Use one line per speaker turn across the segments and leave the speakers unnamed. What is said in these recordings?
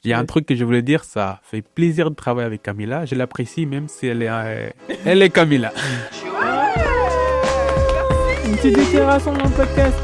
Il y a un truc que je voulais dire, ça fait plaisir de travailler avec Camilla. Je l'apprécie même si elle est Camilla.
Une petite déclaration dans le podcast.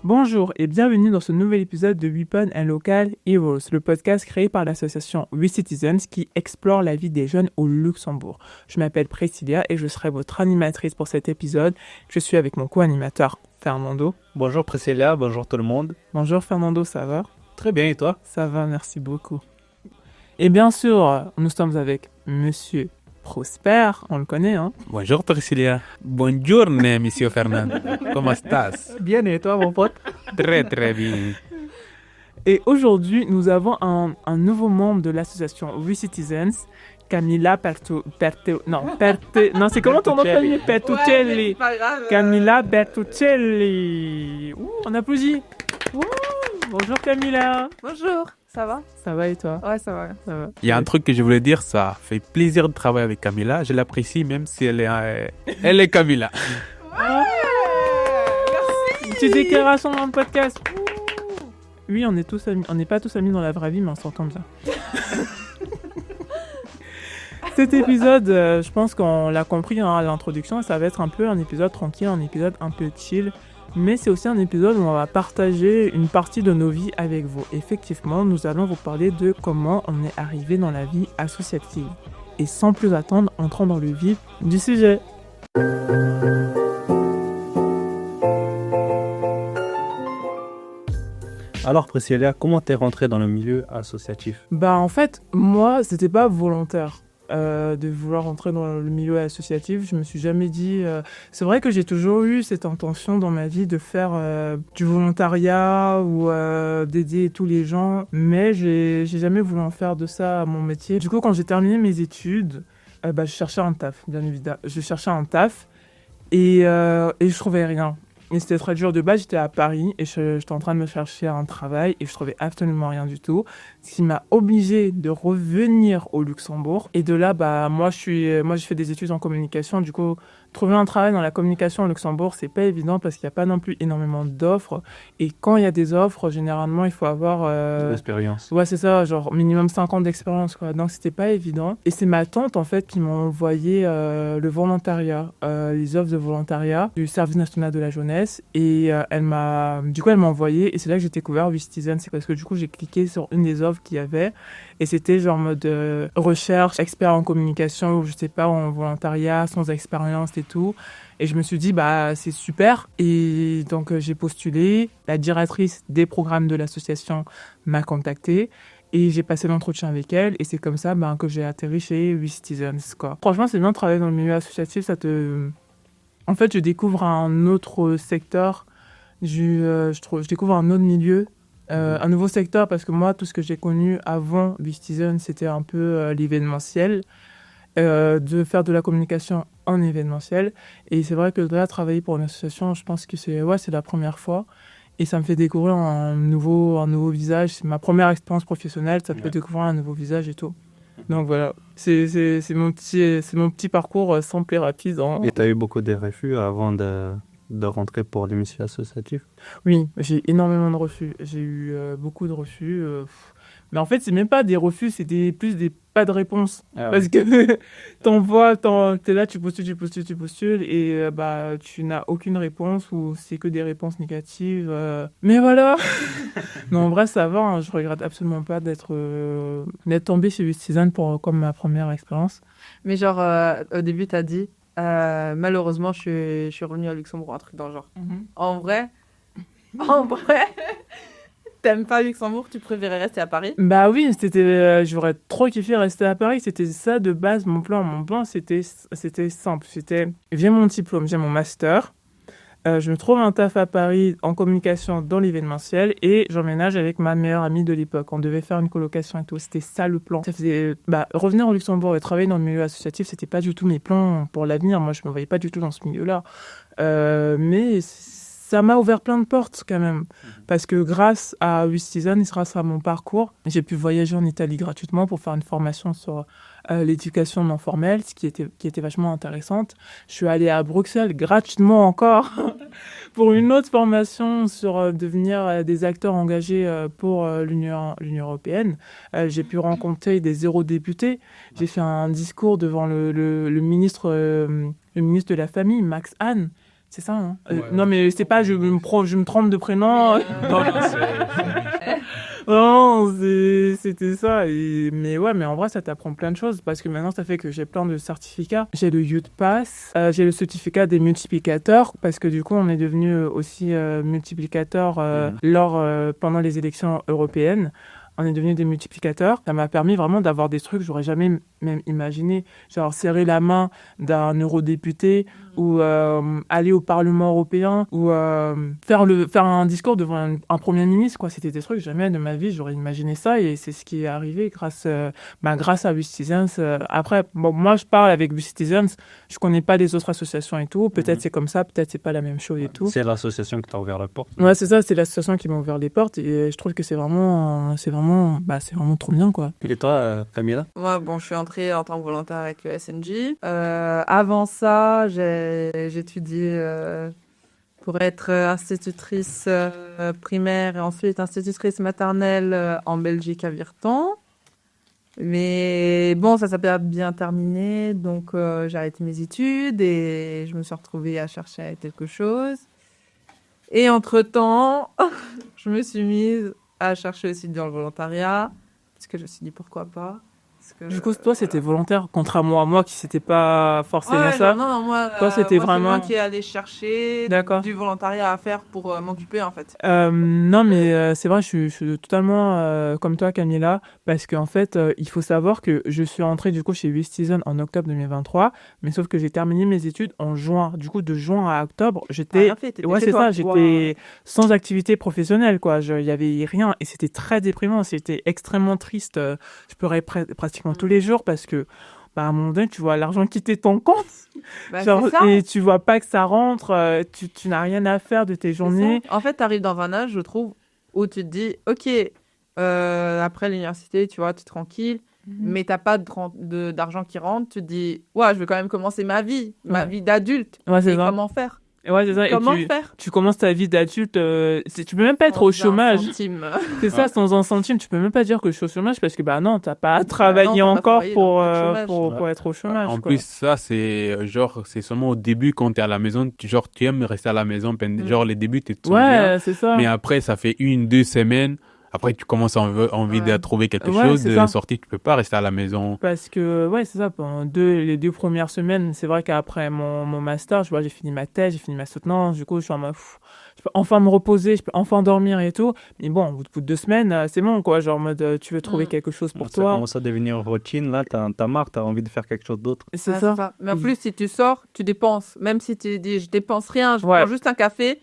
Bonjour et bienvenue dans ce nouvel épisode de Weapon and Local Heroes, le podcast créé par l'association We Citizens qui explore la vie des jeunes au Luxembourg. Je m'appelle Priscilla et je serai votre animatrice pour cet épisode. Je suis avec mon co-animateur Fernando.
Bonjour Priscilla, bonjour tout le monde.
Bonjour Fernando, ça va?
Très bien, et toi?
Ça va, merci beaucoup. Et bien sûr, nous sommes avec Monsieur Prosper, on le connaît, hein?
Bonjour Priscilla. Bonjour, Monsieur Fernando. Comment estás?
Bien, et toi mon pote?
Très très bien.
Et aujourd'hui, nous avons un nouveau membre de l'association We Citizens, Camilla non, c'est comment ton nom de famille? Bertuccelli. Camilla Bertuccelli. Ouh, on applaudit. Ouh, bonjour Camilla.
Bonjour, ça va?
Ça va et toi?
Ouais, ça va.
Ça va.
Il y a un truc que je voulais dire, ça fait plaisir de travailler avec Camilla. Je l'apprécie même si elle est Camilla.
Une petite déclaration dans le podcast. Oui, on n'est pas tous amis dans la vraie vie, mais on s'entend bien. Cet épisode, je pense qu'on l'a compris à l'introduction, ça va être un peu un épisode tranquille, un épisode un peu chill. Mais c'est aussi un épisode où on va partager une partie de nos vies avec vous. Effectivement, nous allons vous parler de comment on est arrivé dans la vie associative. Et sans plus attendre, entrons dans le vif du sujet.
Alors Priscilla, comment t'es rentrée dans le milieu associatif?
En fait, moi, c'était pas volontaire de vouloir rentrer dans le milieu associatif. Je me suis jamais dit... C'est vrai que j'ai toujours eu cette intention dans ma vie de faire du volontariat ou d'aider tous les gens, mais j'ai jamais voulu en faire de ça mon métier. Du coup, quand j'ai terminé mes études, je cherchais un taf, bien évidemment. Je cherchais un taf et je trouvais rien. Et c'était très dur. De base, j'étais à Paris et j'étais en train de me chercher un travail et je trouvais absolument rien du tout. Ce qui m'a obligée de revenir au Luxembourg. Et de là, moi, j'ai fait des études en communication. Du coup, trouver un travail dans la communication au Luxembourg, c'est pas évident parce qu'il n'y a pas non plus énormément d'offres. Et quand il y a des offres, généralement, il faut avoir...
L'expérience.
Ouais, c'est ça, genre minimum 5 ans d'expérience, quoi. Donc, c'était pas évident. Et c'est ma tante, en fait, qui m'a envoyé le volontariat, les offres de volontariat du service national de la jeunesse. Et elle m'a envoyé. Et c'est là que j'ai découvert We Citizen. C'est parce que du coup, j'ai cliqué sur une des offres qu'il y avait. Et c'était genre mode recherche, expert en communication, ou je sais pas, en volontariat, sans expérience et tout. Et je me suis dit, c'est super. Et donc, j'ai postulé. La directrice des programmes de l'association m'a contactée. Et j'ai passé l'entretien avec elle. Et c'est comme ça que j'ai atterri chez We Citizens, quoi. Franchement, c'est bien de travailler dans le milieu associatif. En fait, je découvre un autre secteur. Je découvre un autre milieu. Un nouveau secteur, parce que moi, tout ce que j'ai connu avant We Citizens, c'était un peu l'événementiel. De faire de la communication en événementiel. Et c'est vrai que de là, travailler pour une association, je pense que c'est la première fois. Et ça me fait découvrir un nouveau visage. C'est ma première expérience professionnelle, ça te fait découvrir un nouveau visage et tout. Donc voilà, c'est mon petit parcours simple et rapide. Hein.
Et tu as eu beaucoup de refus avant de rentrer pour le milieu associatif?
Oui, j'ai énormément de refus. J'ai eu beaucoup de refus. Mais en fait, c'est même pas des refus, c'est plus des pas de réponse.
Ah,
parce que t'es là, tu postules et tu n'as aucune réponse ou c'est que des réponses négatives. Mais voilà. Non, en vrai, ça va. Hein, je regrette absolument pas d'être tombée chez Citizen comme ma première expérience.
Mais genre, au début, t'as dit, malheureusement, je suis revenue à Luxembourg, un truc dans le genre. En vrai, t'aimes pas Luxembourg, tu préférais rester à Paris?
Bah oui, j'aurais trop kiffé rester à Paris. C'était ça de base, mon plan. Mon plan, c'était simple. J'ai mon diplôme, j'ai mon master. Je me trouve un taf à Paris en communication dans l'événementiel et j'emménage avec ma meilleure amie de l'époque. On devait faire une colocation et tout. C'était ça le plan. Ça faisait, revenir au Luxembourg et travailler dans le milieu associatif, c'était pas du tout mes plans pour l'avenir. Moi, je me voyais pas du tout dans ce milieu-là. Mais ça m'a ouvert plein de portes quand même. Parce que grâce à We Citizen, grâce à mon parcours, j'ai pu voyager en Italie gratuitement pour faire une formation sur l'éducation non formelle, qui était vachement intéressante. Je suis allée à Bruxelles gratuitement encore pour une autre formation sur devenir des acteurs engagés pour l'Union européenne. J'ai pu rencontrer des eurodéputés. J'ai fait un discours devant le ministre de la Famille, Max Hahn. C'est ça, hein non, mais c'est pas, je me trompe de prénom. Non, c'était ça. Mais en vrai, ça t'apprend plein de choses parce que maintenant, ça fait que j'ai plein de certificats. J'ai le Youth Pass, j'ai le certificat des multiplicateurs parce que du coup, on est devenu aussi multiplicateurs pendant les élections européennes. On est devenus des multiplicateurs. Ça m'a permis vraiment d'avoir des trucs que j'aurais jamais même imaginé. Genre serrer la main d'un eurodéputé ou aller au Parlement européen ou faire un discours devant un premier ministre. Quoi. C'était des trucs que jamais de ma vie j'aurais imaginé ça et c'est ce qui est arrivé grâce à WeCitizens. Après, moi je parle avec WeCitizens. Je connais pas les autres associations et tout. Peut-être c'est comme ça, peut-être c'est pas la même chose et tout.
C'est l'association qui t'a ouvert la porte.
Ouais, c'est ça. C'est l'association qui m'a ouvert les portes et je trouve que c'est vraiment trop bien, quoi.
Et toi, Camilla?
Moi, je suis entrée en tant que volontaire avec le SNJ. Avant ça, j'ai étudié pour être institutrice primaire et ensuite institutrice maternelle en Belgique à Virton. Mais bon, ça s'est pas bien terminé, donc j'ai arrêté mes études et je me suis retrouvée à chercher quelque chose. Et entre-temps, je me suis mise à chercher aussi dans le volontariat, parce que je me suis dit pourquoi pas.
Du coup, toi, c'était volontaire, contrairement à moi qui s'était pas forcément ça.
Non, moi,
toi, c'était vraiment...
c'est moi qui est allé chercher du volontariat à faire pour m'occuper, en fait.
Non, mais c'est vrai, je suis totalement comme toi, Camilla, parce qu'en fait, il faut savoir que je suis entrée du coup chez WeCitizen en octobre 2023, mais sauf que j'ai terminé mes études en juin. Du coup, de juin à octobre, j'étais sans activité professionnelle, quoi. Il y avait rien et c'était très déprimant, c'était extrêmement triste. Je pleurais pratiquement tous les jours parce que à un moment donné tu vois l'argent quitter ton compte et tu vois pas que ça rentre, tu n'as rien à faire de tes journées.
En fait, tu arrives dans un âge, je trouve, où tu te dis ok, après l'université, tu vois, tu es tranquille, mais t'as pas d'argent qui rentre, tu te dis ouais, je vais quand même commencer ma vie d'adulte.
Et
comment faire?
Ouais, c'est ça.
Comment
faire? Tu commences ta vie d'adulte, tu peux même pas être au chômage. C'est ça, sans un centime. Tu peux même pas dire que je suis au chômage parce que non, t'as pas travaillé encore pour être au chômage.
En plus, ça, c'est c'est seulement au début quand t'es à la maison, tu aimes rester à la maison. Genre, les débuts, t'es tout bien.
C'est ça.
Mais après, ça fait 1-2 semaines. Après, tu commences à envie de trouver quelque chose, de sortir, tu peux pas rester à la maison.
Parce que, c'est ça, pendant les 2 premières semaines, c'est vrai qu'après mon master, j'ai fini ma thèse, j'ai fini ma soutenance, du coup, je suis en mode, je peux enfin me reposer, je peux enfin dormir et tout. Mais bon, au bout de 2 semaines, c'est bon, quoi, genre en mode, tu veux trouver quelque chose pour toi.
Ça commence à devenir routine, là, t'as marre, t'as envie de faire quelque chose d'autre.
C'est ça.
Mais en plus, si tu sors, tu dépenses. Même si tu dis, je dépense rien, je prends juste un café.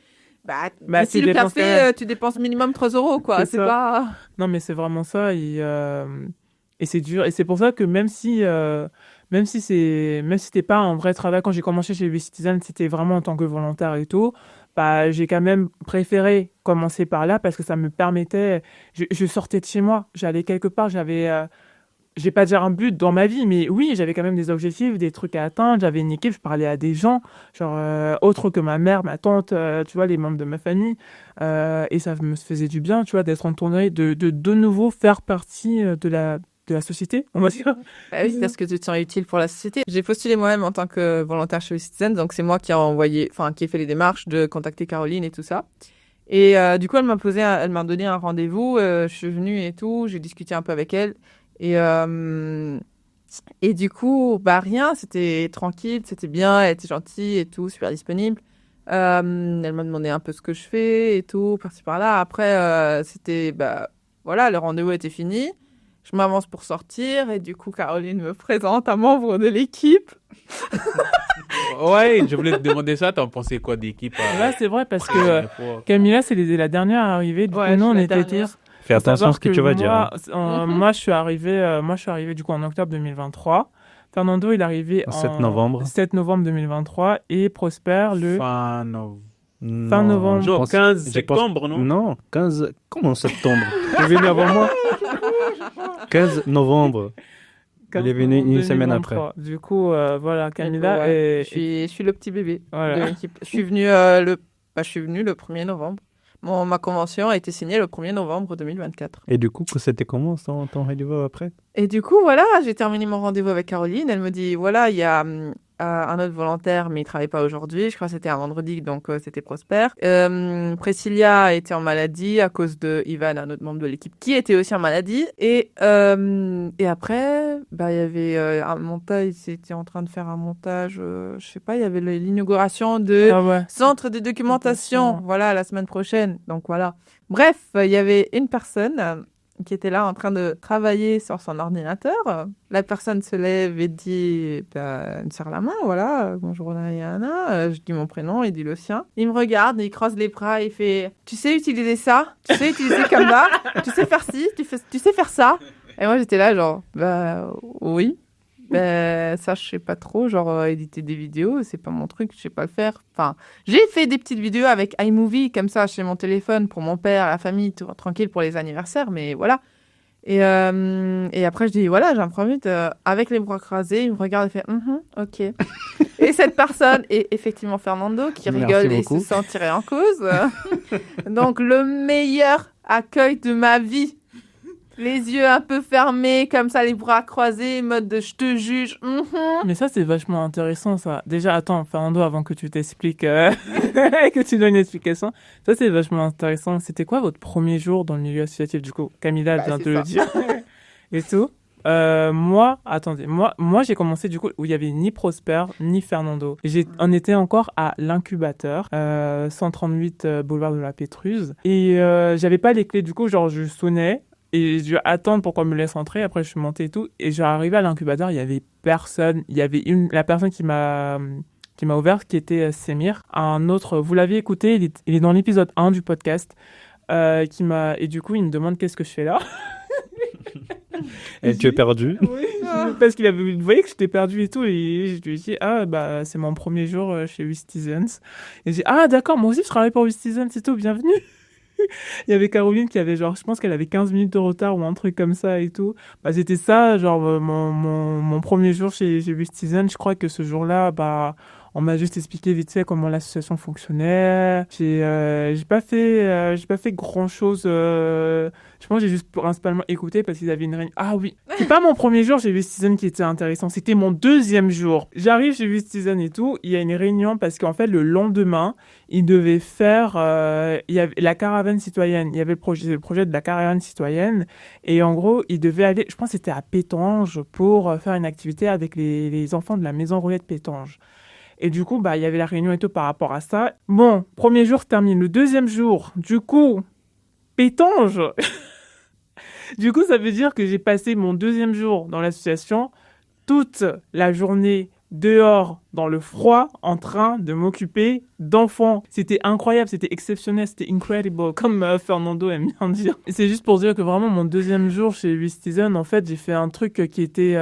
Si le café, tu dépenses minimum 3 €, quoi. C'est pas...
Non, mais c'est vraiment ça. Et c'est dur. Et c'est pour ça que même si c'était pas un vrai travail, quand j'ai commencé chez WeCitizen, c'était vraiment en tant que volontaire et tout, j'ai quand même préféré commencer par là parce que ça me permettait... Je sortais de chez moi. J'allais quelque part, je vais pas dire un but dans ma vie, mais oui, j'avais quand même des objectifs, des trucs à atteindre. J'avais une équipe, je parlais à des gens, autres que ma mère, ma tante, tu vois, les membres de ma famille. Et ça me faisait du bien, tu vois, d'être entouré, de nouveau faire partie de la société, on va dire.
Oui, parce que tu te sens utile pour la société. J'ai postulé moi-même en tant que volontaire chez WeCitizen, donc c'est moi qui ai fait les démarches de contacter Caroline et tout ça. Et du coup, elle m'a donné un rendez-vous. Je suis venue et tout, j'ai discuté un peu avec elle. Et du coup, rien, c'était tranquille, c'était bien, elle était gentille et tout, super disponible. Elle m'a demandé un peu ce que je fais et tout, par-ci par-là. Après, c'était, le rendez-vous était fini. Je m'avance pour sortir et du coup, Caroline me présente un membre de l'équipe.
Ouais, je voulais te demander ça, t'en pensais quoi d'équipe
Là, c'est vrai parce que Camilla, c'est la dernière à arriver. Du coup, nous, on était tous...
Fais attention à ce que tu vas dire.
Moi, je suis arrivé du coup en octobre 2023. Fernando, il est arrivé en 7 novembre 2023 et Prosper le
fin
novembre.
Genre 15 septembre, non?
Non, 15... Comment septembre? Tu es venu avant moi? 15 novembre. Elle est venue une semaine
2023.
après.
Du coup, voilà, Camilla
Ouais.
est...
Je suis le petit bébé
Voilà.
de l'équipe. Je suis venu je suis venu le 1er novembre. Ma convention a été signée le 1er novembre 2024.
Et du coup, c'était comment ton rendez-vous après?
Et du coup, voilà, j'ai terminé mon rendez-vous avec Caroline. Elle me dit, voilà, il y a un autre volontaire, mais il travaille pas aujourd'hui. Je crois que c'était un vendredi, donc c'était Prosper. Priscilla était en maladie à cause de Ivan, un autre membre de l'équipe, qui était aussi en maladie. Et après, il y avait un montage, ils étaient en train de faire un montage, je sais pas, il y avait l'inauguration de
Ah ouais.
centre de documentation,
Documentation.
voilà, la semaine prochaine. Donc voilà. Bref, il y avait une personne qui était là en train de travailler sur son ordinateur. La personne se lève et dit, elle me serre la main, voilà, bonjour Diana, je dis mon prénom, il dit le sien. Il me regarde, il croise les bras, il fait, tu sais utiliser ça? Tu sais utiliser Canva? Tu sais faire ci? Tu sais faire ça? Et moi j'étais là genre, oui. Ça, je sais pas trop, genre éditer des vidéos, c'est pas mon truc, je sais pas le faire. Enfin, j'ai fait des petites vidéos avec iMovie comme ça chez mon téléphone pour mon père, la famille, tout, tranquille pour les anniversaires, mais voilà. Et après, je dis, voilà, j'ai un premier avec les bras croisés, il me regarde et fait, ok. Et cette personne est effectivement Fernando qui
Merci
rigole et
beaucoup.
se sent tiré en cause. Donc, le meilleur accueil de ma vie. Les yeux un peu fermés, comme ça, les bras croisés, mode de je te juge.
Mais ça, c'est vachement intéressant, ça. Déjà, attends, Fernando, avant que tu t'expliques, que tu donnes une explication, ça, c'est vachement intéressant. C'était quoi votre premier jour dans le milieu associatif, du coup? Camilla vient de
c'est
le
ça.
dire. Et tout. Moi, j'ai commencé, du coup, où il y avait ni Prosper, ni Fernando. On était encore à l'incubateur, 138 boulevard de la Pétruse. Et j'avais pas les clés, du coup, genre, je sonnais. Et je vais attendre pour qu'on me laisse entrer. Après, je suis montée et tout. Et j'ai arrivé à l'incubateur, il y avait personne. Il y avait la personne qui m'a ouvert, qui était Semir. Un autre, vous l'avez écouté, il est dans l'épisode 1 du podcast. Et du coup, il me demande qu'est-ce que je fais là.
Et tu es perdu?
Oui, parce vous voyez que j'étais perdu et tout. Et je lui ai dit, c'est mon premier jour chez WeCitizens. Et j'ai dit, d'accord, moi aussi, je travaille pour WeCitizens et tout, bienvenue. Il y avait Caroline qui avait je pense qu'elle avait 15 minutes de retard ou un truc comme ça et tout. C'était ça, genre, mon premier jour chez WeCitizen. Je crois que ce jour-là, on m'a juste expliqué vite fait comment l'association fonctionnait. J'ai pas fait grand-chose. Je pense que j'ai juste principalement écouté parce qu'ils avaient une réunion. Ah oui, c'est pas mon premier jour chez WeCitizen qui était intéressant. C'était mon deuxième jour. J'arrive chez WeCitizen et tout. Il y a une réunion parce qu'en fait, le lendemain, ils devaient faire... il y avait la caravane citoyenne. Il y avait le projet de la caravane citoyenne. Et en gros, ils devaient aller... Je pense que c'était à Pétange pour faire une activité avec les enfants de la maison Roulette Pétange. Et du coup, il y avait la réunion et tout par rapport à ça. Bon, premier jour termine. Le deuxième jour, du coup, Pétange. Du coup, ça veut dire que j'ai passé mon deuxième jour dans l'association, toute la journée dehors, dans le froid, en train de m'occuper d'enfants. C'était incroyable, c'était exceptionnel, c'était incredible, comme Fernando aime bien dire. Et c'est juste pour dire que vraiment, mon deuxième jour chez WeCitizen, en fait, j'ai fait un truc qui était...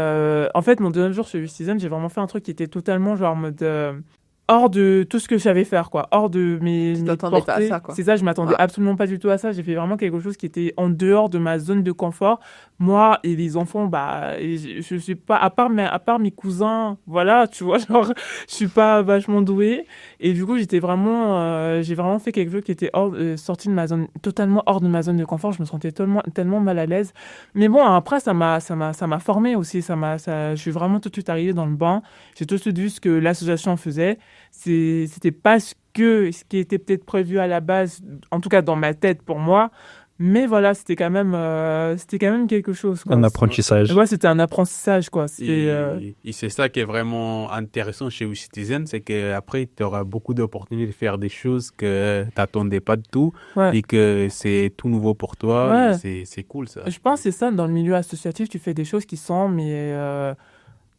En fait, mon deuxième jour chez WeCitizen, j'ai vraiment fait un truc qui était totalement genre en mode... hors de tout ce que je savais faire, quoi. Hors de mes
t'attendais pas à
portées.
ça, quoi.
C'est ça, je m'attendais absolument pas du tout à ça. J'ai fait vraiment quelque chose qui était en dehors de ma zone de confort. Moi et les enfants, je suis pas, à part mes cousins, voilà, tu vois, genre, je suis pas vachement douée. Et du coup, j'ai vraiment fait quelque chose qui était sorti de ma zone, totalement hors de ma zone de confort. Je me sentais tellement mal à l'aise. Mais bon, après, ça m'a formé aussi. Je suis vraiment tout de suite arrivée dans le bain. J'ai tout de suite vu ce que l'association faisait. C'était pas ce qui était peut-être prévu à la base, en tout cas dans ma tête pour moi, mais voilà, c'était quand même quelque chose, quoi.
Un apprentissage.
Ouais, c'était un apprentissage, quoi.
Et c'est ça qui est vraiment intéressant chez WeCitizen, c'est qu'après, tu auras beaucoup d'opportunités de faire des choses que tu n'attendais pas du tout,
Ouais.
et que c'est tout nouveau pour toi.
Ouais.
Et c'est cool, ça.
Je pense que c'est ça, dans le milieu associatif, tu fais des choses qui sont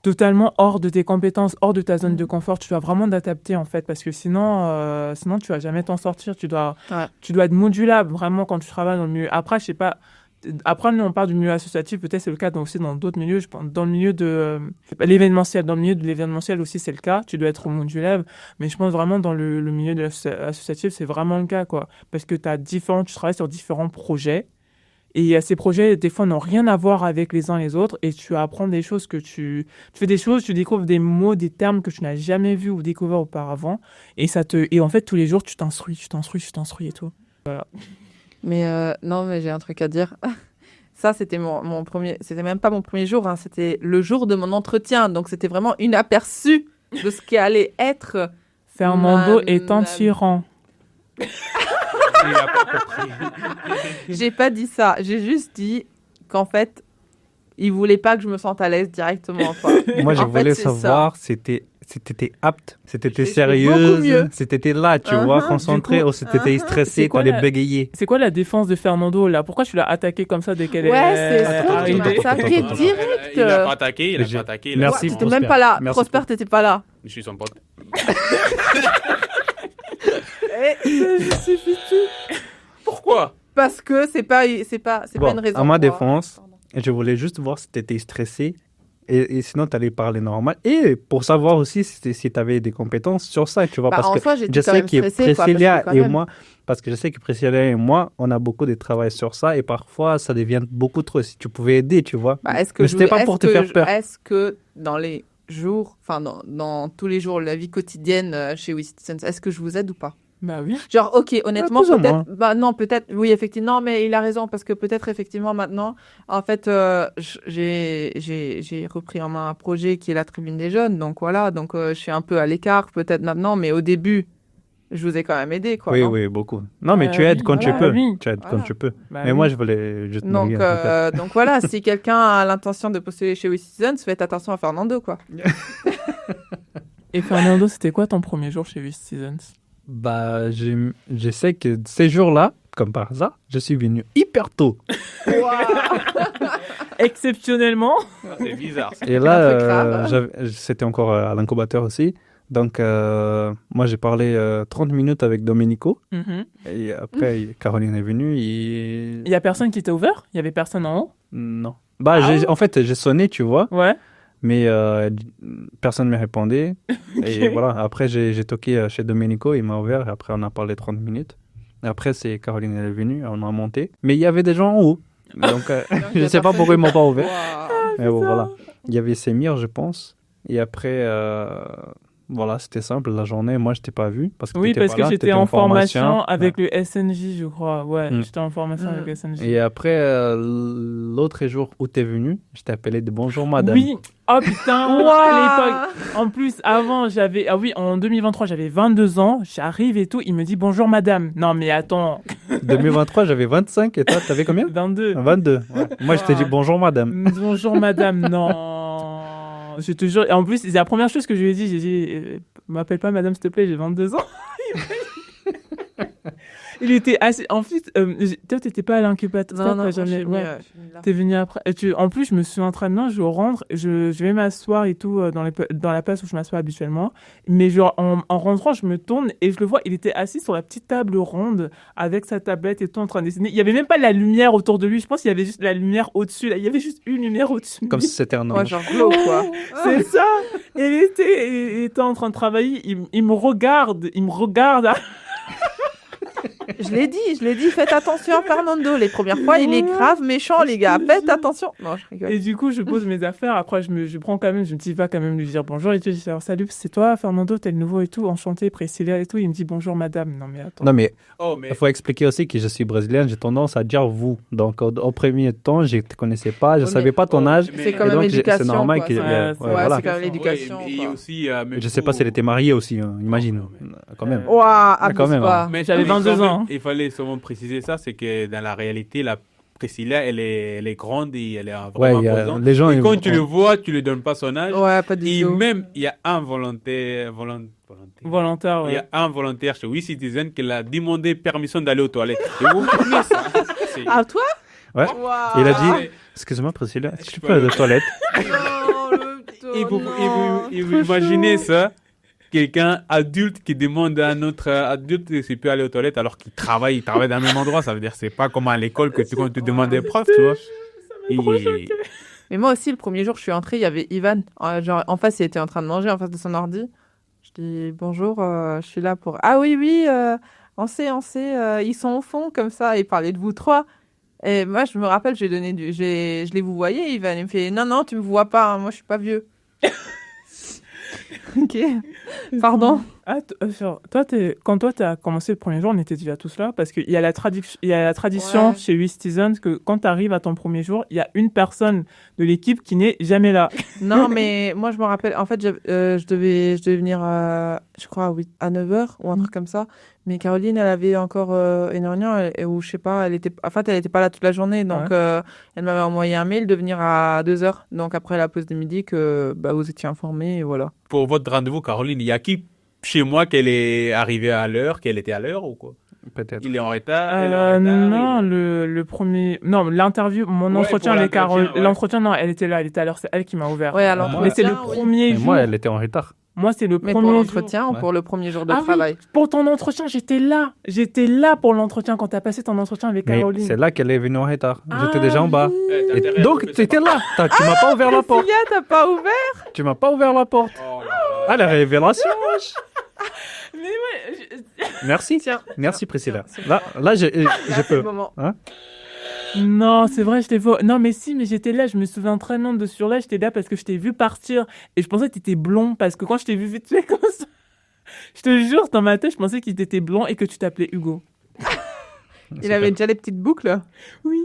totalement hors de tes compétences, hors de ta zone de confort. Tu dois vraiment t'adapter, en fait, parce que sinon tu vas jamais t'en sortir. Tu dois être modulable, vraiment, quand tu travailles dans le milieu. Après, je sais pas... Après, nous, on parle du milieu associatif, peut-être c'est le cas aussi dans d'autres milieux. Je pense, dans le milieu de l'événementiel, dans le milieu de l'événementiel aussi, c'est le cas. Tu dois être modulable. Mais je pense vraiment dans le milieu de l'associatif, c'est vraiment le cas, quoi. Parce que tu travailles sur différents projets. Et ces projets, des fois, n'ont rien à voir avec les uns les autres. Et tu apprends des choses tu fais des choses, tu découvres des mots, des termes que tu n'as jamais vus ou découverts auparavant. Et en fait, tous les jours, tu t'instruis et tout. Voilà.
Mais non, mais j'ai un truc à dire. Ça, c'était mon premier... C'était même pas mon premier jour, hein, c'était le jour de mon entretien. Donc, c'était vraiment une aperçu de ce qui allait être...
Fernando est un tyran.
Il a pas compris.
J'ai pas dit ça. J'ai juste dit qu'en fait, il voulait pas que je me sente à l'aise directement, quoi.
Moi, je
En fait,
voulais
c'est
savoir si t'étais apte, si t'étais
J'ai fait beaucoup
sérieuse,
mieux.
si t'étais là, tu vois, concentrée, ou si t'étais stressée,
C'est quoi
t'allais bégayer.
C'est quoi la défense de Fernando, là? Pourquoi tu l'as attaqué comme ça dès qu'elle
Ouais,
est
c'est trop
arrivée?
tu m'as attaqué
Attends,
direct.
Il a pas attaqué, il a
J'ai-
pas attaqué.
Merci.
Ouais, t'étais
Prosper.
même pas là.
Merci,
Prosper, t'étais pas là.
Je suis son pote. Pourquoi?
Parce que c'est pas une raison.
À ma
pour-
défense,
Pardon.
je voulais juste voir si t'étais stressée. Et sinon, t'allais parler normal. Et pour savoir aussi si t'avais des compétences sur ça, tu vois.
Bah,
parce
en
que
soi, j'étais
je
quand
sais
même
que
stressée, quoi,
Priscilla
parce que
et
quand même-
moi, parce que je sais que Priscilla et moi, on a beaucoup de travail sur ça et parfois ça devient beaucoup trop. Si tu pouvais aider, tu vois.
Bah, est-ce que
Mais
je
c'était pas
est-ce
pour te
que
faire
je-
peur.
Est-ce que dans les jours, enfin dans tous les jours, la vie quotidienne chez We Citizens, est-ce que je vous aide ou pas?
Bah oui.
Genre, ok, honnêtement,
plus ou
peut-être.
moins.
Bah non, peut-être. Oui, effectivement. Non, mais il a raison parce que peut-être effectivement maintenant, en fait, j'ai repris en main un projet qui est la Tribune des jeunes. Donc voilà, donc je suis un peu à l'écart peut-être maintenant, mais au début, je vous ai quand même aidé, quoi.
Oui,
non
oui, beaucoup. Non, mais tu aides
oui,
quand tu
voilà,
peux.
oui.
Tu aides
Voilà.
quand tu peux.
Bah
Mais
oui.
moi, je voulais juste me
Donc,
dire, peut-être.
donc voilà, si quelqu'un a l'intention de postuler chez We Citizens, faites attention à Fernando, quoi.
Et Fernando, c'était quoi ton premier jour chez We Citizens?
Bah, je sais que ces jours-là, comme par hasard, je suis venu hyper tôt.
Exceptionnellement.
C'est bizarre. ça.
Et
un
là,
peu grave.
c'était encore à l'incubateur aussi. Donc, moi, j'ai parlé 30 minutes avec Domenico.
Mhm.
Et après, Caroline est venue. Et...
Il y a personne qui t'a ouvert? Il y avait personne en haut?
Non. Bah,
Ah ouais?
en fait, j'ai sonné, tu vois.
Ouais.
Mais personne ne me répondait. Et voilà, après, j'ai toqué chez Domenico. Il m'a ouvert. Et après, on a parlé 30 minutes. Et après, c'est Caroline elle est venue. On a monté. Mais il y avait des gens en haut. Donc, je ne sais pas pourquoi ils m'ont pas ouvert.
Waouh.
Mais bon, voilà. Il y avait Semir, je pense. Et après, voilà, c'était simple. La journée, moi, je t'ai pas vu. Parce que
Oui,
t'étais
parce
pas
que
là,
j'étais
t'étais
en formation
Ouais.
avec le SNJ, je crois. Ouais,
Mm.
j'étais en formation avec le SNJ.
Et après, l'autre jour où t'es venu, je t'ai appelé de bonjour madame.
Oui. Oh putain, à l'époque. En plus, avant, j'avais... Ah oui, en 2023, j'avais 22 ans. J'arrive et tout. Il me dit bonjour madame. Non, mais attends.
2023, j'avais 25 et toi, t'avais combien
22.
22. Ouais. Moi, je t'ai dit bonjour madame.
Bonjour madame. Non. Je te jure. Et en plus, c'est la première chose que je lui ai dit. J'ai dit, m'appelle pas madame, s'il te plaît, j'ai 22 ans. Il était assez... En fait, toi, t'étais pas à l'incubateur.
Non, non,
t'as
je suis
jamais...
venue,
ouais.
je suis venue là.
T'es venu après. En plus, je me suis entraînant, je rentre, je vais m'asseoir et tout dans la place où je m'assois habituellement. Mais genre, en rentrant, je me tourne et je le vois, il était assis sur la petite table ronde avec sa tablette et tout en train de dessiner. Il y avait même pas la lumière autour de lui. Je pense qu'il y avait juste la lumière au-dessus. Là. Il y avait juste une lumière au-dessus. de
Comme
lui.
si c'était un homme.
Ouais, genre glow, quoi.
C'est ça. Et il était en train de travailler. Il me regarde. Il me regarde.
Je l'ai dit, faites attention à Fernando. Les premières fois, il est grave méchant, les gars. Faites attention. Non, je rigole.
Et du coup, je pose mes affaires. Après, je prends quand même, je me dis, va quand même lui dire bonjour. Et tout. Je dis, alors, salut, c'est toi, Fernando, t'es le nouveau et tout, enchanté, Priscilla et tout. Il me dit bonjour, madame. Non, mais attends.
Non, mais
Oh, mais
il faut expliquer aussi que je suis brésilien. J'ai tendance à dire vous. Donc, au premier temps, je ne te connaissais pas. Je ne
Oui,
savais
mais-
pas ton
oh,
âge.
mais-
C'est quand
Et
même
donc,
l'éducation.
c'est normal
quoi.
qu'il-
Ouais,
ouais,
ouais,
voilà.
c'est quand même l'éducation.
Ouais, et
quoi.
aussi, mais
Je sais pas si elle était mariée aussi, hein, imagine. Quand même.
Ouah,
Mais quand
abuse
même,
pas.
Mais
J'avais
quand
22
même,
ans, hein.
Il fallait seulement préciser ça, c'est que dans la réalité, la Priscilla, elle est grande et elle est
Ouais,
vraiment
il y a-
présente.
les gens.
Et
ils-
quand tu le vois, tu lui donnes pas son âge.
Ouais, pas du
Et
tout.
même, il y a un volontaire.
Volontaire,
Il y
ouais.
a un volontaire chez We Citizen qui a demandé permission d'aller aux toilettes. Et vous comprenez ça? C'est-
Ah, toi
Ouais.
Waouh.
Il a dit
c'est-
excuse-moi, Priscilla, est-ce que
Tu
tu
peux
peux aller aux
aller-
toilettes
Non, le
Et vous,
non.
et vous imaginez ça? Quelqu'un adulte qui demande à un autre adulte s'il peut aller aux toilettes alors qu'il travaille dans le même endroit. Ça veut dire que c'est pas comme à l'école que quand tu demandes des profs, tu vois. Et-
Mais moi aussi, le premier jour, je suis entrée, il y avait Ivan. Genre, en face, il était en train de manger en face de son ordi. Je dis bonjour, je suis là pour. Ah oui, on sait, ils sont au fond comme ça. Et parlait de vous trois. Et moi, je me rappelle, je l'ai vouvoyé, il me fait, non, tu me vois pas, hein, moi, je suis pas vieux. Ok, pardon.
Ah, toi, quand tu as commencé le premier jour, on était déjà tous là parce qu'il y a la tradition
Ouais.
chez 8 Seasons que quand tu arrives à ton premier jour, il y a une personne de l'équipe qui n'est jamais là.
Non, mais moi, je me rappelle, en fait, je devais venir, je crois, à 9h ou un truc comme ça. Mais Caroline, elle avait encore une réunion, ou je sais pas, elle était pas là toute la journée. Donc, elle m'avait envoyé un mail de venir à 2h. Donc, après la pause de midi, que vous étiez informés, et voilà.
Pour votre rendez-vous, Caroline, il y a qui chez moi qu'elle est arrivée à l'heure, qu'elle était à l'heure ou quoi?
Peut-être.
Il est en retard, elle est en retard.
Non, le premier. Non, l'interview, mon
Ouais,
entretien
pour
avec
l'entretien,
Carole.
ouais.
L'entretien, non, elle était là, elle était à l'heure, c'est elle qui m'a ouvert.
Ouais, alors,
Mais c'est le
oui.
premier
Mais
jour.
moi, elle était en retard.
Moi, c'est le
Mais pour
premier jour.
l'entretien ou
Ouais.
pour le premier jour de
Ah oui,
travail?
pour ton entretien, j'étais là. J'étais là pour l'entretien quand tu as passé ton entretien avec
Mais
Caroline.
c'est là qu'elle est venue en retard. J'étais
Ah
déjà en bas.
oui.
Eh, t'as
Et
intérêt à
donc,
couper
tu étais
ça.
là. Tu m'as pas ouvert la porte.
Priscilla, t'as pas ouvert?
Tu m'as pas ouvert la porte.
Oh là là.
Ah, la révélation.
Mais ouais,
Merci.
Tiens.
Merci, Priscilla.
c'est
Là, je
Là, c'est
peux.
le moment.
Non, c'est vrai, je t'ai vu. Non, mais si, mais j'étais là, je me souviens très bien de sur là, j'étais là parce que je t'ai vu partir et je pensais que t'étais blond parce que quand je t'ai vu vite fait comme ça, je te jure, dans ma tête, je pensais qu'il était blond et que tu t'appelais Hugo.
Il avait déjà les petites boucles.
Oui.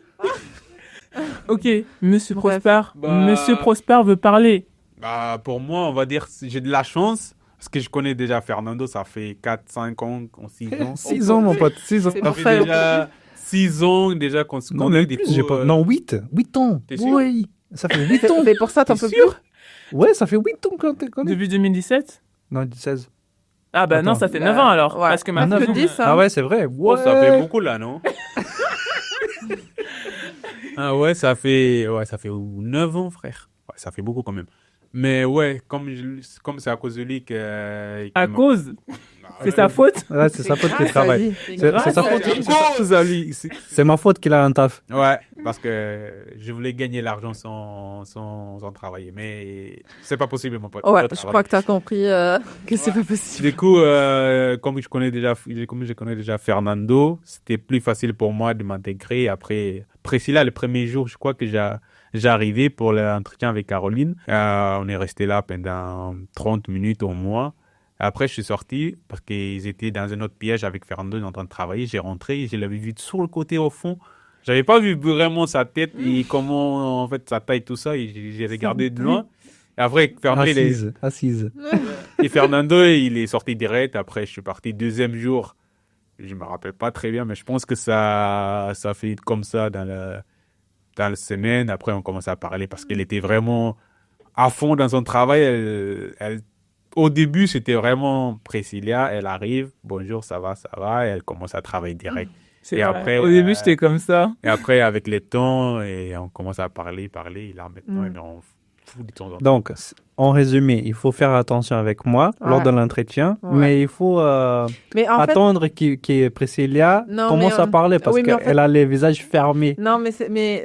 Ok, Monsieur
Bref.
Prosper.
Bah-
Monsieur Prosper veut parler.
Bah, pour moi, on va dire que j'ai de la chance parce que je connais déjà Fernando, ça fait 4-5 ans, 6 ans.
6 ans, mon pote. 6 ans.
C'est
Ça
pour
fait
ça,
déjà 6 ans déjà qu'on se
Non,
connaît.
mais
du
plus,
coup,
j'ai pas... Non, 8. 8 ans.
T'es sûr?
Oui. Ça fait 8 ans.
Mais pour ça, t'en
T'es
peux
sûr?
plus.
Ouais, ça fait 8 ans quand t'es connu.
Depuis 2017
Non, 16.
Ah bah non,
Attends.
ça fait 9 ans alors.
Ouais.
Parce que
Parce
maintenant...
que 10, hein.
Ah ouais, c'est vrai.
Oh, ça
Ouais.
fait beaucoup là, non? Ah ouais, ça fait 9 ans, frère. Ouais, ça fait beaucoup quand même. Mais ouais, comme c'est à cause de lui que...
À cause C'est sa faute
Ouais, c'est sa faute qui
grâce à
travaille.
lui.
C'est
grâce
sa
à
faute.
lui.
À cause de lui.
C'est ma faute qu'il a un taf.
Ouais, parce que je voulais gagner l'argent sans en travailler. Mais c'est pas possible, mon pote.
Ouais,
L'autre
je
travail.
crois que t'as compris que c'est pas possible.
Du coup, comme je connais déjà Fernando, c'était plus facile pour moi de m'intégrer. Après, Priscilla, le premier jour, je crois que j'ai arrivé pour l'entretien avec Caroline. On est resté là pendant 30 minutes au moins. Après, je suis sorti parce qu'ils étaient dans un autre piège avec Fernando en train de travailler. J'ai rentré, je l'avais vu sur le côté au fond. J'avais pas vu vraiment sa tête et comment, en fait, sa taille, tout ça. Et j'ai regardé de loin. Et après,
Assise.
et Fernando, il est sorti direct. Après, je suis parti deuxième jour. Je me rappelle pas très bien, mais je pense que ça fait comme ça dans la semaine. Après, on commence à parler parce qu'elle était vraiment à fond dans son travail. Au début, c'était vraiment Priscilla. Elle arrive, bonjour, ça va. Et elle commence à travailler direct.
C'est
Et
vrai.
après,
Au début, j'étais comme ça.
Et après, avec le temps, et on commence à parler. Et là, maintenant,
Mm.
eh bien, on fout de temps en temps.
Donc, en résumé, il faut faire attention avec moi
Ouais.
lors de l'entretien,
Ouais.
mais il faut
Mais en fait,
attendre que Priscilla
Non,
commence
mais,
à parler parce
oui, mais en
qu'elle
fait-
a les visages fermés.
non, mais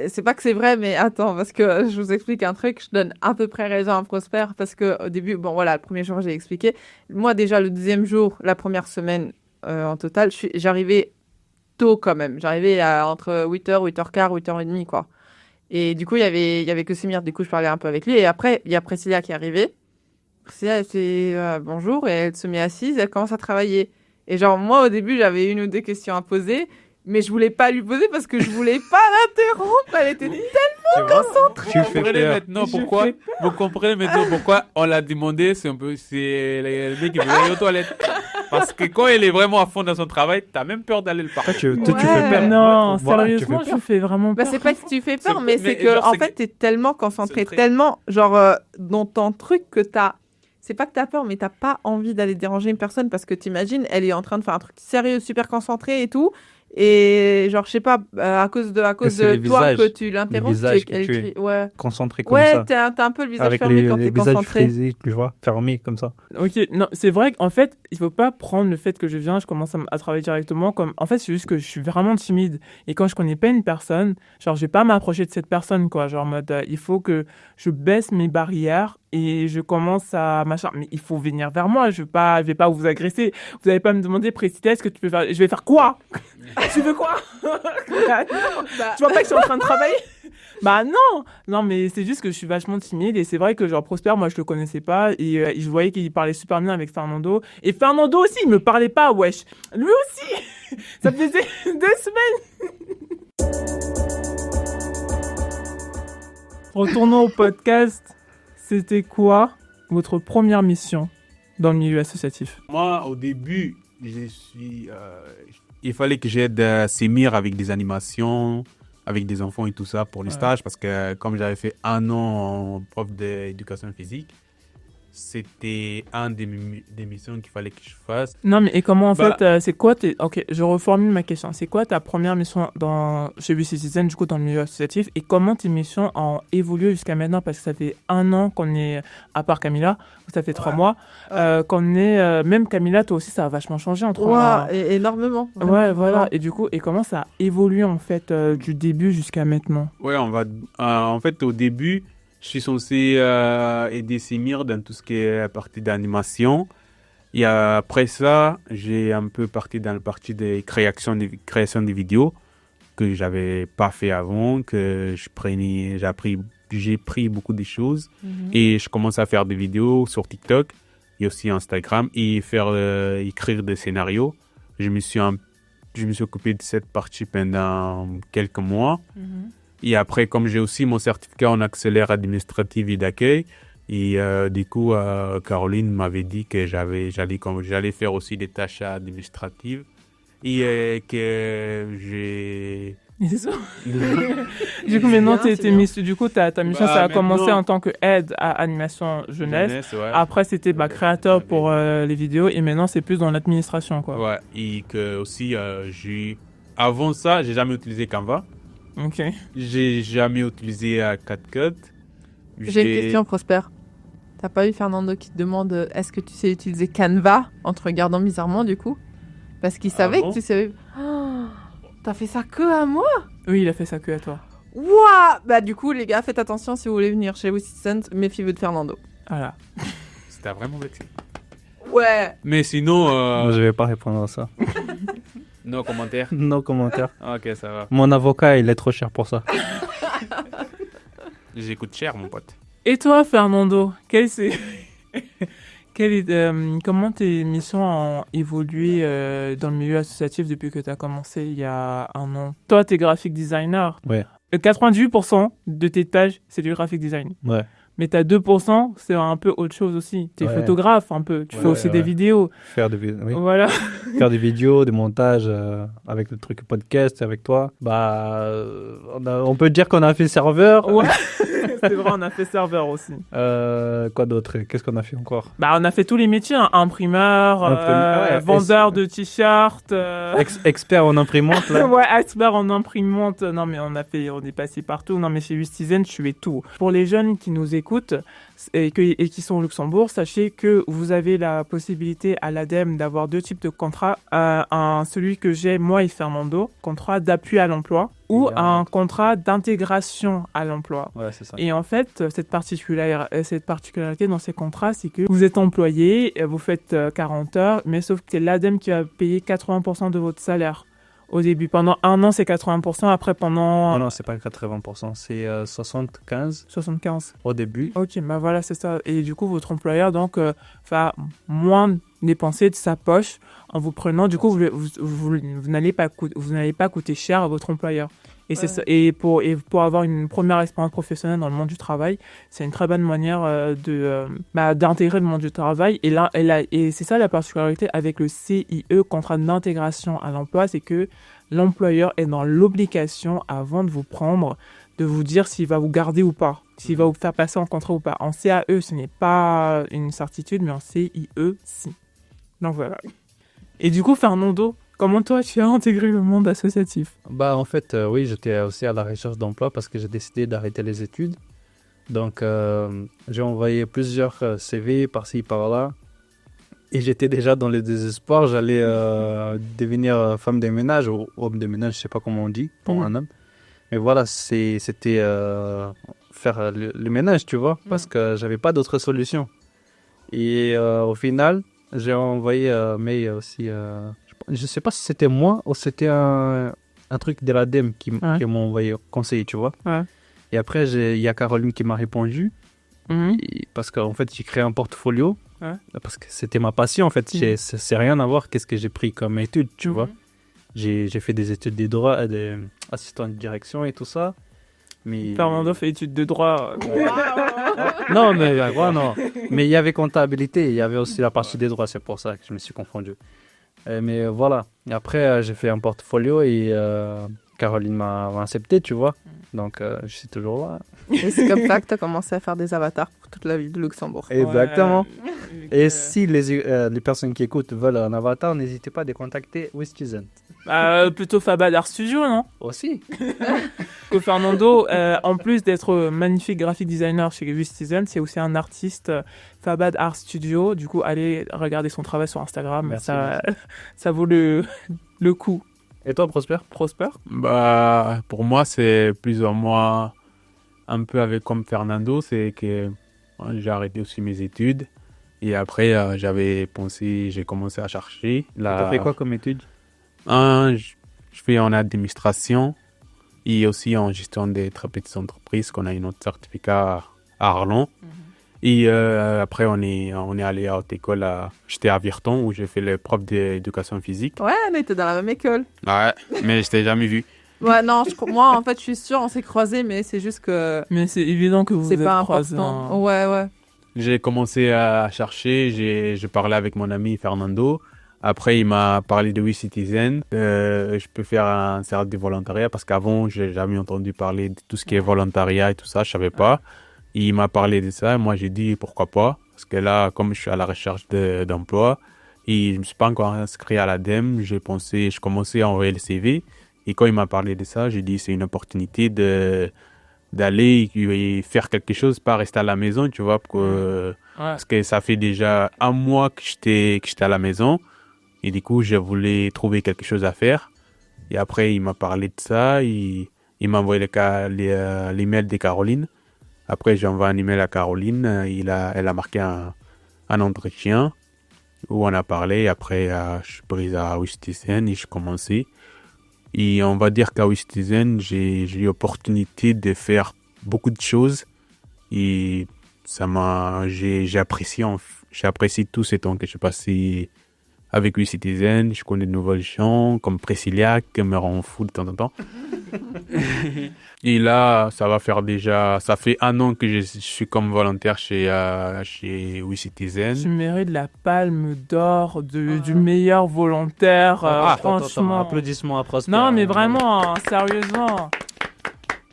c'est pas que c'est vrai, mais attends, parce que je vous explique un truc, je donne à peu près raison à Prosper, parce que au début, bon voilà, le premier jour, j'ai expliqué. Moi, déjà, le deuxième jour, la première semaine en total, j'arrivais tôt quand même. J'arrivais entre 8h, 8h15, 8h30, quoi. Et du coup, il y avait que Semir, du coup, je parlais un peu avec lui. Et après, il y a Priscilla qui est arrivée. Priscilla, elle fait bonjour, et elle se met assise, elle commence à travailler. Et genre, moi, au début, j'avais une ou deux questions à poser, mais je voulais pas lui poser parce que je voulais pas l'interrompre. Elle était
Tu
Vous
fais
comprenez
peur.
maintenant pourquoi Vous comprenez maintenant pourquoi on l'a demandé. C'est le mec qui veut aller aux toilettes. Parce que quand elle est vraiment à fond dans son travail, t'as même peur d'aller le
Toi,
parler.
tu
Ouais.
fais peur.
Non,
Voilà, tu
sérieusement,
fais peur.
je fais vraiment
Bah,
peur.
c'est pas que tu fais peur,
C'est-
mais
mais
c'est que,
genre,
en
c'est
fait,
que-
t'es tellement concentré,
c'est très-
tellement, genre, dans ton truc que t'as. C'est pas que t'as peur, mais t'as pas envie d'aller déranger une personne parce que t'imagines, elle est en train de faire un truc sérieux, super concentré et tout. Et genre, je sais pas, à cause de
c'est les
toi
visages.
que tu l'interromps,
visages que
elle
tu es.
crie. Ouais,
Concentré comme
ouais
ça.
t'as un peu le visage
Avec
fermé quand
les
t'es
visages
concentré.
frisés, tu vois, fermés comme ça.
Ok, non, c'est vrai qu'en fait, il faut pas prendre le fait que je viens, je commence à travailler directement comme. En fait, c'est juste que je suis vraiment timide. Et quand je connais pas une personne, genre, je vais pas m'approcher de cette personne, quoi. Genre, en mode, il faut que je baisse mes barrières et je commence à machin. Mais il faut venir vers moi, je vais pas vous agresser. Vous allez pas me demander, Priscilla, est-ce que tu peux faire. Je vais faire quoi? Tu veux quoi? Bah, non.
Bah,
Tu vois pas que je suis en train de travailler? Bah non! Non, mais c'est juste que je suis vachement timide et c'est vrai que genre Prosper, moi je le connaissais pas et je voyais qu'il parlait super bien avec Fernando. Et Fernando aussi, il me parlait pas, wesh! Lui aussi! Ça faisait 2 semaines! Retournons au podcast. C'était quoi votre première mission dans le milieu associatif?
Moi, au début, il fallait que j'aide Sémir avec des animations, avec des enfants et tout ça pour les stages, parce que comme j'avais fait 1 an en prof d'éducation physique, c'était un des missions qu'il fallait que je fasse.
Non, mais et comment
Bah,
fait, c'est quoi Ok, je reformule ma question. C'est quoi ta première mission chez WeCitizen, du coup, dans le milieu associatif, et comment tes missions ont évolué jusqu'à maintenant? Parce que ça fait 1 an qu'on est, à part Camilla, ça fait 3 mois, qu'on est, même Camilla, toi aussi, ça a vachement changé en 3 mois.
ouais, énormément.
Ouais, voilà. Et du coup, et comment ça a évolué, en fait, du début jusqu'à maintenant?
Ouais, en fait, au début, je suis censé aider Sémir dans tout ce qui est partie d'animation. Et après ça, j'ai un peu parti dans le parti des créations des vidéos que j'avais pas fait avant, que j'ai pris beaucoup de choses. Et je commence à faire des vidéos sur TikTok et aussi Instagram et écrire des scénarios. Je me suis occupé de cette partie pendant quelques mois. Et après, comme j'ai aussi mon certificat en accélère administratif et d'accueil, et du coup, Caroline m'avait dit que j'allais faire aussi des tâches administratives et que j'ai...
C'est ça. Du coup, maintenant,
bien, c'est bien.
du coup, ta mission, ça a commencé
maintenant-
en tant qu'aide à animation jeunesse.
ouais.
Après, c'était créateur pour les vidéos et maintenant, c'est plus dans l'administration, quoi.
Ouais, et que aussi, avant ça, j'ai jamais utilisé Canva.
Ok.
J'ai jamais utilisé CapCut.
J'ai une question, Prosper. T'as pas eu Fernando qui te demande est-ce que tu sais utiliser Canva en te regardant bizarrement du coup? Parce qu'il savait
bon
que tu savais. Oh, t'as fait ça que à moi?
Oui, il a fait ça que à toi.
Ouah! Bah du coup les gars, faites attention si vous voulez venir chez WeCitizen, méfiez-vous de Fernando.
Voilà.
C'était vraiment vexé.
Ouais!
Mais sinon,
Moi, je vais pas répondre à ça.
nos commentaires.
No commentaire.
Ok, ça va.
Mon avocat, il est trop cher pour ça.
J'écoute cher, mon pote.
Et toi, Fernando, comment tes missions ont évolué dans le milieu associatif depuis que tu as commencé il y a 1 an? Toi, tu es graphic designer.
Ouais.
98% de tes tâches, c'est du graphic design.
Ouais.
Mais t'as 2%, c'est un peu autre chose aussi. T'es
Ouais.
photographe un peu. Tu fais aussi des vidéos.
Faire des vidéos. Oui.
Voilà.
Faire des vidéos, des montages avec le truc podcast avec toi. Bah, on peut dire qu'on a fait serveur.
Ouais. C'est vrai, on a fait serveur aussi.
Quoi d'autre? Qu'est-ce qu'on a fait encore?
Bah, on a fait tous les métiers, hein. Imprimeur,
Ouais,
vendeur de t-shirts.
Expert en imprimante là.
Ouais, expert en imprimante. Non, mais on est passé partout. Non, mais chez WeCitizen, je fais tout. Pour les jeunes qui nous écoutent et qui sont au Luxembourg, sachez que vous avez la possibilité à l'ADEME d'avoir 2 types de contrats. Celui que j'ai, moi et Fernando, contrat d'appui à l'emploi ou un contrat d'intégration à l'emploi.
Ouais, c'est ça.
Et en fait, cette particularité dans ces contrats, c'est que vous êtes employé, vous faites 40 heures, mais sauf que c'est l'ADEME qui va payer 80% de votre salaire. Au début, pendant 1 an, c'est 80%, après pendant
Non, c'est pas 80%, c'est 75
75.
au début.
Ok, bah voilà, c'est ça. Et du coup, votre employeur, donc, va moins dépenser de sa poche en vous prenant. Du coup, vous n'allez pas coûter cher à votre employeur. Et c'est ça. Et pour avoir une première expérience professionnelle dans le monde du travail, c'est une très bonne manière d'intégrer le monde du travail. Et c'est ça la particularité avec le CIE, contrat d'intégration à l'emploi, c'est que l'employeur est dans l'obligation, avant de vous prendre, de vous dire s'il va vous garder ou pas, s'il va vous faire passer en contrat ou pas. En CAE, ce n'est pas une certitude, mais en CIE, si. Donc voilà. Et du coup, Fernando, comment toi, tu as intégré le monde associatif?
Bah, en fait, oui, j'étais aussi à la recherche d'emploi parce que j'ai décidé d'arrêter les études. Donc, j'ai envoyé plusieurs CV par-ci, par-là. Et j'étais déjà dans le désespoir. J'allais devenir femme de ménage ou homme de ménage, je sais pas comment on dit pour un homme. Mais voilà, c'était faire le ménage, tu vois, parce que j'avais pas d'autre solution. Et au final, j'ai envoyé mail aussi Je sais pas si c'était moi ou c'était un truc de l'ADEME qui m'a envoyé conseiller, tu vois.
Ouais.
Et après, il y a Caroline qui m'a répondu. Parce qu'en fait, j'ai créé un portfolio.
Ouais.
Parce que c'était ma passion, en fait. C'est rien à voir qu'est-ce que j'ai pris comme étude, tu vois. J'ai fait des études de droit, assistant de direction et tout ça. Mais...
Fernando fait études de droit.
Non, mais il y avait comptabilité, il y avait aussi la partie des droits, c'est pour ça que je me suis confondu. Mais voilà, et après j'ai fait un portfolio et Caroline m'a accepté, tu vois. Donc je suis toujours là.
Et c'est comme ça que tu as commencé à faire des avatars pour toute la ville de Luxembourg.
Exactement. Et si les personnes qui écoutent veulent un avatar, n'hésitez pas à les contacter Westhuizen.
Plutôt Fabad Art Studio, non?
Aussi.
Que Fernando, en plus d'être magnifique graphic designer chez Westhuizen, c'est aussi un artiste Fabad Art Studio. Du coup, allez regarder son travail sur Instagram.
Merci,
ça vaut le coup.
Et toi, Prosper?
Bah, pour moi, c'est plus ou moins un peu avec comme Fernando, c'est que j'ai arrêté aussi mes études. Et après, j'ai commencé à chercher.
T'as fait quoi comme études?
Je fais en administration et aussi en gestion des très petites entreprises, qu'on a un autre certificat à Arlon. Et après, on est allé à haute école. J'étais à Virton où j'ai fait le prof d'éducation physique.
Ouais, on était dans la même école.
Ouais, mais je t'ai jamais vu.
Ouais, non, moi, en fait, je suis sûre, on s'est croisés, mais c'est juste que...
Mais c'est évident que vous
c'est
êtes
pas
croisés.
important. Ouais.
J'ai commencé à chercher, j'ai parlé avec mon ami Fernando. Après, il m'a parlé de WeCitizen. Je peux faire un service de volontariat parce qu'avant, j'ai jamais entendu parler de tout ce qui est volontariat et tout ça, je savais pas. Il m'a parlé de ça, moi j'ai dit pourquoi pas. Parce que là, comme je suis à la recherche d'emploi, et je ne me suis pas encore inscrit à l'ADEME, je commençais à envoyer le CV. Et quand il m'a parlé de ça, j'ai dit c'est une opportunité d'aller et faire quelque chose, pas rester à la maison, tu vois. Parce que ça fait déjà un mois que j'étais à la maison. Et du coup, je voulais trouver quelque chose à faire. Et après, il m'a parlé de ça. Il m'a envoyé l'email de Caroline. Après, j'ai envoyé un email à Caroline. Elle a marqué un entretien où on a parlé. Après, je suis prise à Westhuizen et je commençais. Et on va dire qu'à Westhuizen, j'ai eu l'opportunité de faire beaucoup de choses. Et j'ai apprécié tout ce temps que j'ai passé avec Westhuizen. Je connais de nouvelles gens comme Priscilla qui me rend fou de temps en temps. Et là, ça fait 1 an que je suis comme volontaire chez Westhuizen.
Tu mérites la palme d'or du meilleur volontaire, franchement.
Applaudissements à Prosper.
Non, mais vraiment, sérieusement.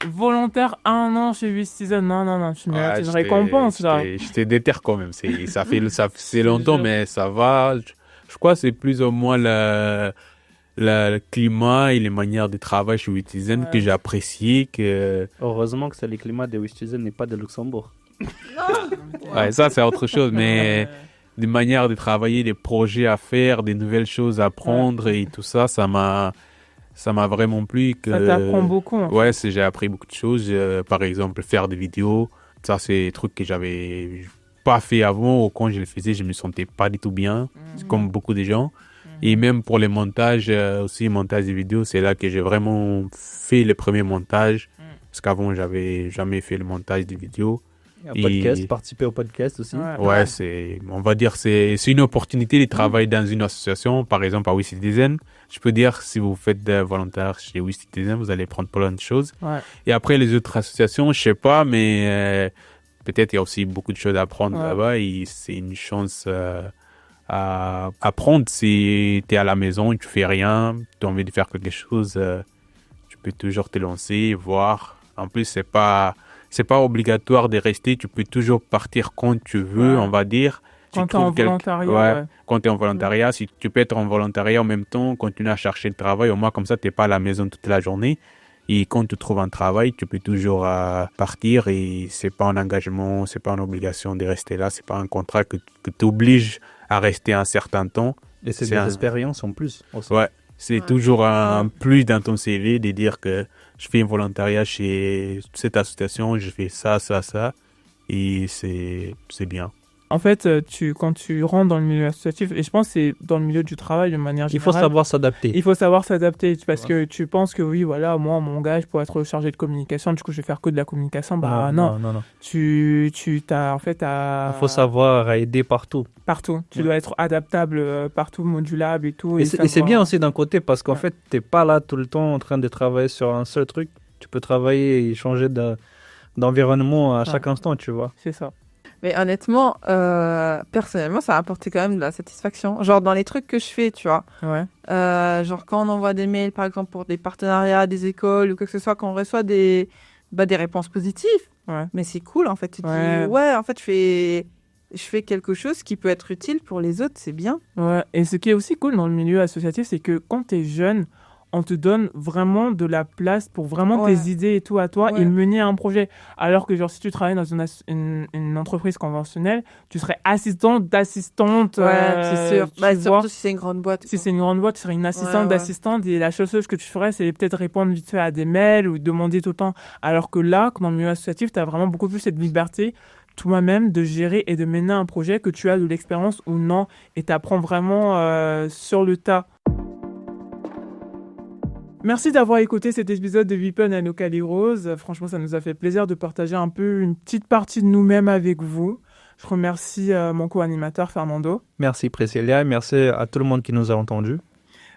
Volontaire 1 an chez Westhuizen, non, tu mérites une récompense, là.
J'étais déter quand même. C'est longtemps, mais ça va. Je crois que c'est plus ou moins le climat et les manières de travail chez Westhuizen que j'ai apprécié.
Heureusement que c'est le climat de Westhuizen et pas de Luxembourg.
Ouais, ça c'est autre chose, mais des manières de travailler, des projets à faire, des nouvelles choses à apprendre et tout ça, ça m'a vraiment plu.
Ça t'apprend beaucoup.
Ouais, j'ai appris beaucoup de choses. Par exemple, faire des vidéos, ça c'est des trucs que j'avais pas fait avant, ou quand je le faisais, je me sentais pas du tout bien, comme beaucoup de gens. Et même pour les montages, aussi montage de vidéos, c'est là que j'ai vraiment fait le premier montage. Parce qu'avant, j'avais jamais fait le montage des vidéos.
Participer au podcast aussi.
Ouais, on va dire c'est une opportunité de travailler dans une association, par exemple à Westhuizen. Je peux dire, si vous faites des volontaires chez Westhuizen, vous allez prendre plein de choses. Ouais. Et après, les autres associations, je sais pas, mais peut-être il y a aussi beaucoup de choses à apprendre là-bas. Et c'est une chance à apprendre. Si tu es à la maison, tu fais rien, tu as envie de faire quelque chose, tu peux toujours te lancer, voir. En plus, c'est pas obligatoire de rester, tu peux toujours partir quand tu veux, on va dire.
Quand tu es en volontariat.
Quand tu es en volontariat, si tu peux être en volontariat en même temps, continuer à chercher le travail, au moins comme ça, tu n'es pas à la maison toute la journée. Et quand tu trouves un travail, tu peux toujours partir et c'est pas un engagement, c'est pas une obligation de rester là, c'est pas un contrat que t'oblige à rester un certain temps.
Et c'est des expériences en plus. Aussi.
Ouais, c'est toujours un plus dans ton CV de dire que je fais un volontariat chez cette association, je fais ça, et c'est bien.
En fait, quand tu rentres dans le milieu associatif, et je pense que c'est dans le milieu du travail de manière
Il faut
générale,
savoir s'adapter.
il faut savoir s'adapter parce
Ouais.
que tu penses que oui, voilà, moi, mon gars, je pourrais être chargé de communication, du coup, je vais faire que de la communication. Bah non. Tu t'as, en fait,
Il faut savoir aider partout.
partout. Tu
Ouais.
dois être adaptable partout, modulable et tout.
Et c'est
savoir-
bien aussi d'un côté parce qu'en
Ouais.
fait, t'es pas là tout le temps en train de travailler sur un seul truc. Tu peux travailler et changer d'environnement à chaque instant, tu vois.
C'est ça.
Mais honnêtement, personnellement, ça a apporté quand même de la satisfaction. Genre dans les trucs que je fais, tu vois.
Ouais.
Genre quand on envoie des mails, par exemple, pour des partenariats, des écoles ou quoi que ce soit, quand on reçoit des réponses positives.
Ouais.
Mais c'est cool, en fait. Tu te
Ouais.
dis, ouais, en fait, je fais quelque chose qui peut être utile pour les autres, c'est bien.
Ouais, et ce qui est aussi cool dans le milieu associatif, c'est que quand tu es jeune, on te donne vraiment de la place pour vraiment
Ouais.
tes idées et tout à toi
Ouais.
et mener un projet. Alors que genre si tu travailles dans une entreprise conventionnelle, tu serais assistante d'assistante.
c'est sûr.
tu
Bah,
vois.
surtout si c'est une grande boîte.
Si c'est une grande boîte, tu serais une assistante
Ouais.
d'assistante et la seule chose que tu ferais, c'est peut-être répondre vite fait à des mails ou demander tout le temps. Alors que là, dans le milieu associatif, tu as vraiment beaucoup plus cette liberté toi-même de gérer et de mener un projet que tu as de l'expérience ou non et tu apprends vraiment sur le tas. Merci d'avoir écouté cet épisode de Weapon and Locally Rose. Franchement, ça nous a fait plaisir de partager un peu une petite partie de nous-mêmes avec vous. Je remercie mon co-animateur Fernando.
Merci Priscilla et merci à tout le monde qui nous a entendus.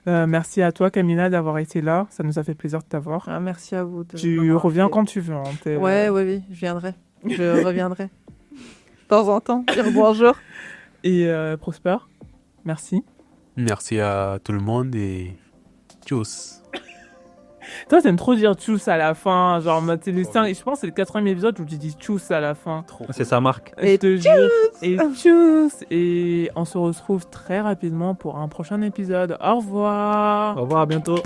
Merci à toi Camilla d'avoir été là. Ça nous a fait plaisir de t'avoir.
Ah, merci à vous.
Tu reviens quand tu veux. Hein.
Ouais, oui, je viendrai. Je reviendrai. De temps en temps, dire bonjour.
Et Prosper, merci.
Merci à tout le monde et tchuss.
Toi, t'aimes trop dire tchuss à la fin. Genre, c'est le 5, je pense que c'est le 4e épisode où tu dis tchuss à la fin.
C'est sa marque.
Je te jure. Et tchuss. Et on se retrouve très rapidement pour un prochain épisode. Au revoir.
Au revoir, à bientôt.